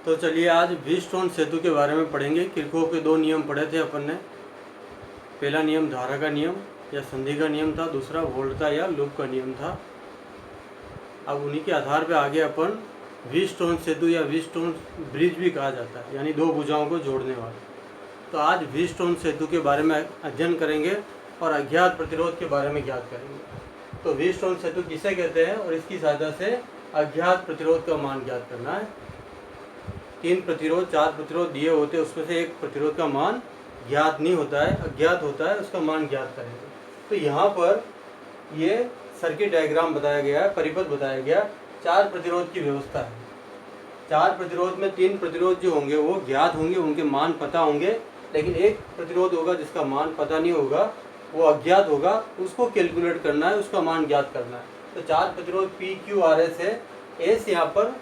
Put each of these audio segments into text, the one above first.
तो चलिए आज व्हीटस्टोन सेतु के बारे में पढ़ेंगे। किरचॉफ के दो नियम पढ़े थे अपन ने। पहला नियम धारा का नियम या संधि का नियम था, दूसरा वोल्टता या लूप का नियम था। अब उन्हीं के आधार पर आगे अपन व्हीटस्टोन सेतु या व्हीटस्टोन ब्रिज भी कहा जाता है, यानी दो भुजाओं को जोड़ने वाला। तो आज व्हीटस्टोन सेतु के बारे में अध्ययन करेंगे और अज्ञात प्रतिरोध के बारे में ज्ञात करेंगे। तो व्हीटस्टोन सेतु किसे कहते हैं और इसकी सहायता से अज्ञात प्रतिरोध का मान ज्ञात करना है। 3 प्रतिरोध 4 प्रतिरोध दिए होते हैं, उसमें से एक प्रतिरोध का मान ज्ञात नहीं होता है, अज्ञात होता है, उसका मान ज्ञात करेंगे। तो यहाँ पर ये सर्किट डायग्राम बताया गया है, परिपथ बताया गया। 4 प्रतिरोध की व्यवस्था है। 4 प्रतिरोध में 3 प्रतिरोध जो होंगे वो ज्ञात होंगे, उनके मान पता होंगे, लेकिन एक प्रतिरोध होगा जिसका मान पता नहीं होगा, वो अज्ञात होगा, उसको कैलकुलेट करना है, उसका मान ज्ञात करना है। तो 4 प्रतिरोध PQRS है। एस यहाँ पर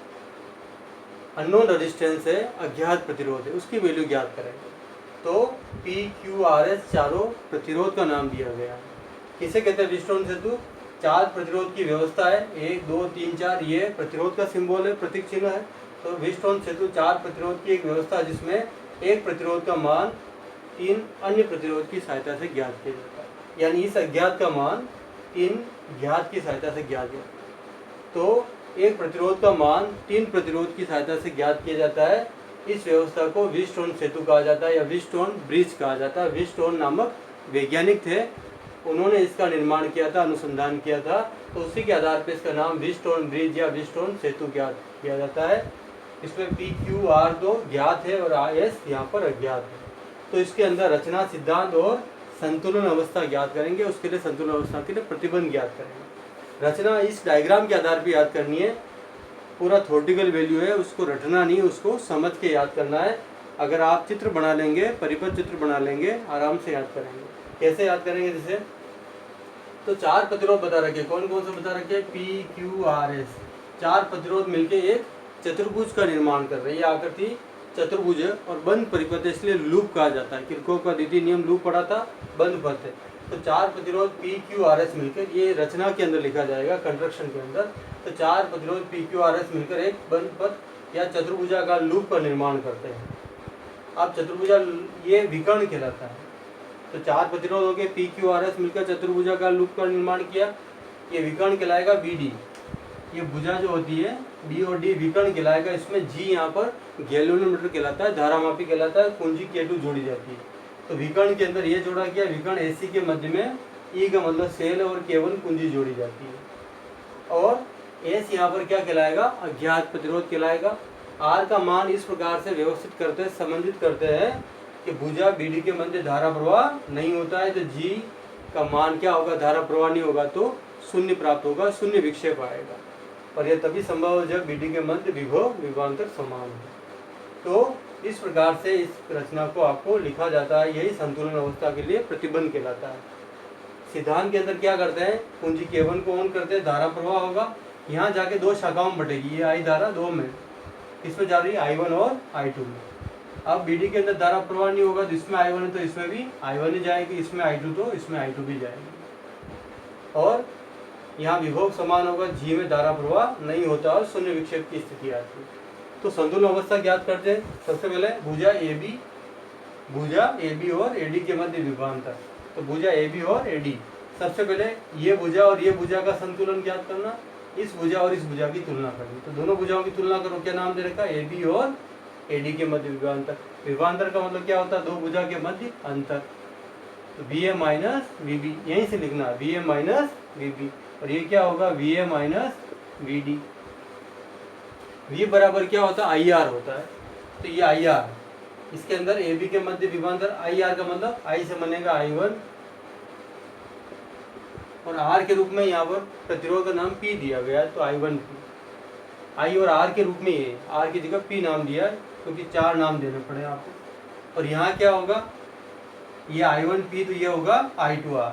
अननोन रेजिस्टेंस है, अज्ञात प्रतिरोध है, उसकी वैल्यू ज्ञात करेंगे। तो PQRS चारों प्रतिरोध का नाम दिया गया है। किसे कहते हैं व्हीटस्टोन सेतु? 4 प्रतिरोध की व्यवस्था है, 1 2 3 4, ये प्रतिरोध का सिंबल है, प्रतीक चिन्ह है। तो व्हीटस्टोन सेतु 4 प्रतिरोध की एक व्यवस्था है जिसमें एक प्रतिरोध का मान 3 अन्य प्रतिरोध की सहायता से ज्ञात किया जाता है, यानी इस अज्ञात का मान 3 ज्ञात की सहायता से ज्ञात है। तो एक प्रतिरोध का मान 3 प्रतिरोध की सहायता से ज्ञात किया जाता है। इस व्यवस्था को व्हीटस्टोन सेतु कहा जाता है या व्हीटस्टोन ब्रिज कहा जाता है। व्हीटस्टोन नामक वैज्ञानिक थे, उन्होंने इसका निर्माण किया था, अनुसंधान किया था। तो उसी के आधार पर इसका नाम व्हीटस्टोन ब्रिज या व्हीटस्टोन सेतु ज्ञात किया जाता है। इसमें PQR तो ज्ञात है और IS यहाँ पर अज्ञात है। तो इसके अंदर रचना, सिद्धांत और संतुलन अवस्था ज्ञात करेंगे। उसके लिए संतुलन अवस्था के लिए प्रतिबंध ज्ञात करेंगे। रचना इस डायग्राम के आधार पर याद करनी है, पूरा थ्योरेटिकल वैल्यू है, उसको रटना नहीं, उसको समझ के याद करना है। अगर आप चित्र बना लेंगे, परिपथ चित्र बना लेंगे, आराम से याद करेंगे। कैसे याद करेंगे? जैसे तो 4 प्रतिरोध बता रखे, कौन कौन से बता रखे? PQRS 4 प्रतिरोध मिलके एक चतुर्भुज का निर्माण कर रहे हैं। ये आकृति चतुर्भुज है और बंद परिपथ है, इसलिए लूप कहा जाता है। किरचॉफ का द्वितीय नियम लूप पढ़ा था, बंद पथ है। तो 4 प्रतिरोध PQRS मिलकर, ये रचना के अंदर लिखा जाएगा, कंस्ट्रक्शन के अंदर। तो 4 प्रतिरोध PQRS मिलकर एक बंद पथ या चतुर्भुजाकार लूप का निर्माण करते हैं। अब चतुर्भुजा ये विकर्ण कहलाता है। तो 4 प्रतिरोध हो गए, PQRS मिलकर चतुर्भुजाकार लूप का निर्माण किया, ये विकर्ण कहलाएगा BD। ये भुजा जो होती है B और D विकर्ण कहलाएगा। इसमें G यहाँ पर गैल्वेनोमीटर कहलाता है, धारामापी कहलाता है, कुंजी K2 जोड़ी जाती है। तो विकर्ण के अंदर ये जोड़ा गया, विकर्ण AC के मध्य में E का मतलब सेल और K1 कुंजी जोड़ी जाती है। और S यहाँ पर क्या कहलाएगा? अज्ञात प्रतिरोध कहलाएगा। R का मान इस प्रकार से व्यवस्थित करते हैं, संबंधित करते हैं कि भुजा BD के मध्य धारा प्रवाह नहीं होता है। तो G का मान क्या होगा? धारा प्रवाह नहीं होगा तो शून्य प्राप्त होगा, शून्य विक्षेप आएगा। और यह तभी संभव है जब BD के मध्य विभव विभवांतर समान हो। तो इस प्रकार से इस रचना को आपको लिखा जाता है। यही संतुलन अवस्था के लिए प्रतिबंध कहलाता है। सिद्धांत के अंदर क्या करते हैं? कुंजी K1 को ऑन करते हैं, धारा प्रवाह होगा, यहाँ जाके 2 शाखाओं में बटेगी। ये I धारा 2 में, इसमें जा रही है I1 और I2 में। अब BD के अंदर धारा प्रवाह नहीं होगा, तो इसमें I1 है तो इसमें भी I1 ही जाएगी, इसमें I2 तो इसमें I2 भी जाएगी। और यहाँ विभव समान होगा, G में धारा प्रवाह नहीं होता और शून्य विक्षेप की स्थिति आती है। तो संतुलन अवस्था ज्ञात करते हैं। सबसे पहले भुजा AB और AD के मध्य विभवांतर। तो भुजा AB और AD, सबसे पहले ये भुजा और ये भुजा का संतुलन ज्ञात करना, इस भुजा और इस भुजा की तुलना करनी। तो दोनों भुजाओं की तुलना करो, क्या नाम दे रखा? AB और AD के मध्य विभवांतर। विभवांतर का मतलब क्या होता है? 2 भुजा के मध्य अंतर। तो VA माइनस VB, यहीं से लिखना, VA माइनस VB। और ये क्या होगा? VA minus VD। V बराबर क्या होता है? IR होता है। तो ये IR, इसके अंदर AB के मध्य विभवांतर। IR का मतलब I से बनेगा I1 और R के रूप में यहाँ पर प्रतिरोध का नाम P दिया गया है, तो I1P। I और R के रूप में ये, R की जगह P नाम दिया है क्योंकि 4 नाम देने पड़े आपको। और यहाँ क्या होगा? ये I1P, तो ये होगा I2R।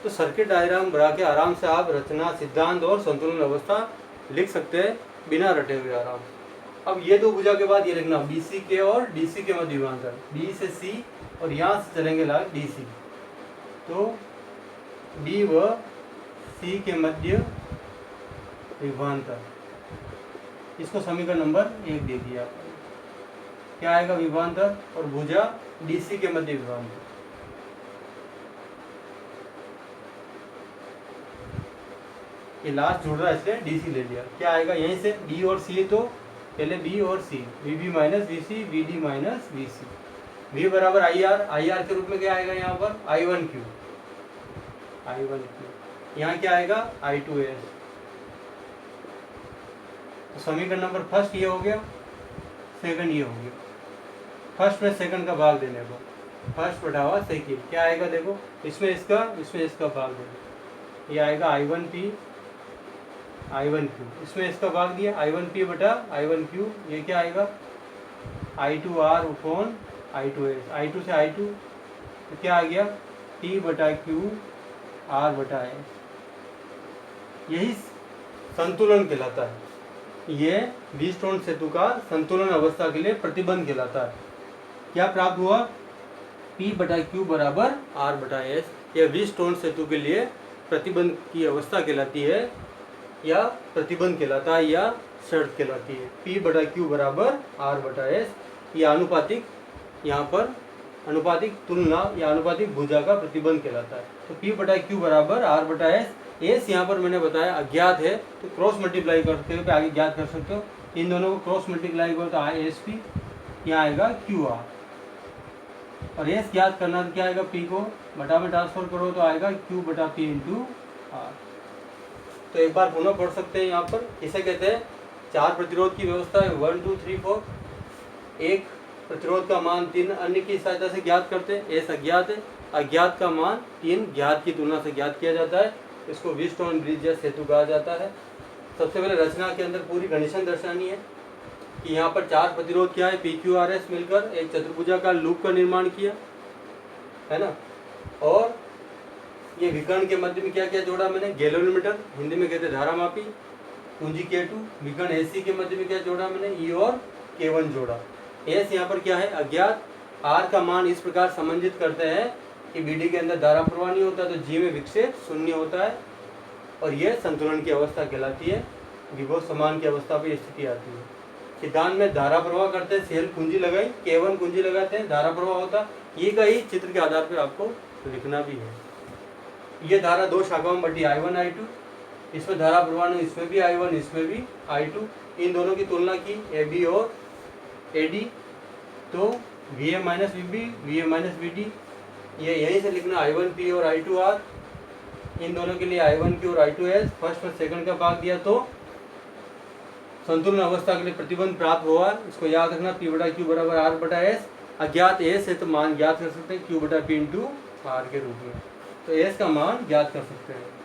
तो सर्किट डायग्राम बना के आराम से आप रचना, सिद्धांत और संतुलन अवस्था लिख सकते हैं बिना रटे हुए, आराम से। अब ये 2 भुजा के बाद ये लिखना, BC के और DC के मध्य विभवांतर। B से C और यहाँ से चलेंगे लाग DC। तो D व C के मध्य विभवांतर। इसको समीकरण नंबर 1 दे दिया। क्या आएगा विभवांतर और भुजा DC के मध्य विभवांतर। ये लास्ट जुड़ रहा है इसलिए DC ले लिया। क्या आएगा यहीं से B और C, तो पहले B और C, VB minus VC, VD minus VC, V बराबर IR के रूप में क्या आएगा यहाँ पर I1Q, यहाँ क्या आएगा I2S। तो समीकरण नंबर फर्स्ट ये हो गया, सेकंड ये हो गया। फर्स्ट में सेकंड का भाग देने को, फर्स्ट बटावा सेकंड क्या आएगा देखो, इसमें इसका भाग देना, ये आएगा I1P I1Q, इसमें इसका भाग दिया I1P बटा I1Q, ये क्या आएगा I2R अपॉन I2S, I2 से I2 तो क्या आ गया T बटा Q R बटा S। यही संतुलन कहलाता है। ये व्हीटस्टोन सेतु का संतुलन अवस्था के लिए प्रतिबंध कहलाता है। क्या प्राप्त हुआ P बटा Q बराबर R बटा S। यह व्हीटस्टोन सेतु के लिए प्रतिबंध की अवस्था कहलाती है, या प्रतिबंध कहलाता है, या शर्त कहलाती है। P बटा Q बराबर R बटा S। यह आनुपातिक, यहाँ पर अनुपातिक तुलना या अनुपातिक भुजा का प्रतिबंध कहलाता है। तो P बटा Q बराबर R बटा S। S यहाँ पर मैंने बताया अज्ञात है, तो क्रॉस मल्टीप्लाई करते हुए आगे ज्ञात कर सकते हो। इन दोनों को क्रॉस मल्टीप्लाई करो तो ISP, यहाँ आएगा QR, और S ज्ञात करना तो क्या आएगा P को बटा में ट्रांसफर करो तो आएगा Q बटा P इंटू R। तो एक बार पुनः पढ़ सकते हैं। यहाँ पर इसे कहते हैं 4 प्रतिरोध की व्यवस्था है, 1 2 3 4। एक प्रतिरोध का मान 3 अन्य की सहायता से ज्ञात करते हैं। S अज्ञात है, अज्ञात का मान 3 ज्ञात की तुलना से ज्ञात किया जाता है। इसको व्हीटस्टोन ब्रिज या सेतु कहा जाता है। सबसे पहले रचना के अंदर पूरी कंडीशन दर्शानी है कि यहाँ पर 4 प्रतिरोध क्या है, PQRS मिलकर एक चतुर्भुजाकार लूप का निर्माण किया है ना। और ये विकर्ण के मध्य में क्या क्या जोड़ा मैंने, गैलोरीमीटर, हिंदी में कहते हैं धारामापी, कुंजी K2। विकर्ण AC के मध्य में क्या जोड़ा मैंने, E और K1 जोड़ा। S यहाँ पर क्या है अज्ञात। R का मान इस प्रकार संबंधित करते हैं कि BD के अंदर धारा प्रवाह नहीं होता, तो G में विक्षेप शून्य होता है, और यह संतुलन की अवस्था कहलाती है। विभव समान की अवस्था पर स्थिति आती है। सिद्धांत में धारा प्रवाह करते हैं, सेल कुंजी लगाई, K1 कुंजी लगाते हैं, धारा प्रवाह होता है। ये का ही चित्र के आधार पर आपको लिखना भी है। ये धारा 2 शाखाओं में बटी I1 I2, इसमें धारा प्रवाह नहीं, इसमें भी I1 इसमें भी I2। इन दोनों की तुलना की AB और AD, तो VA minus VB, VA minus VD, ये यहीं से लिखना I1P और I2R। इन दोनों के लिए I1Q और I2S। फर्स्ट और सेकंड का भाग दिया तो संतुलन अवस्था के लिए प्रतिबंध प्राप्त हुआ। इसको याद रखना, P बटा Q बराबर R बटा S। अज्ञात S है तो मान ज्ञात कर सकते हैं Q बटा P इंटू R के रूप में, तो S का मान ज्ञात कर सकते हैं।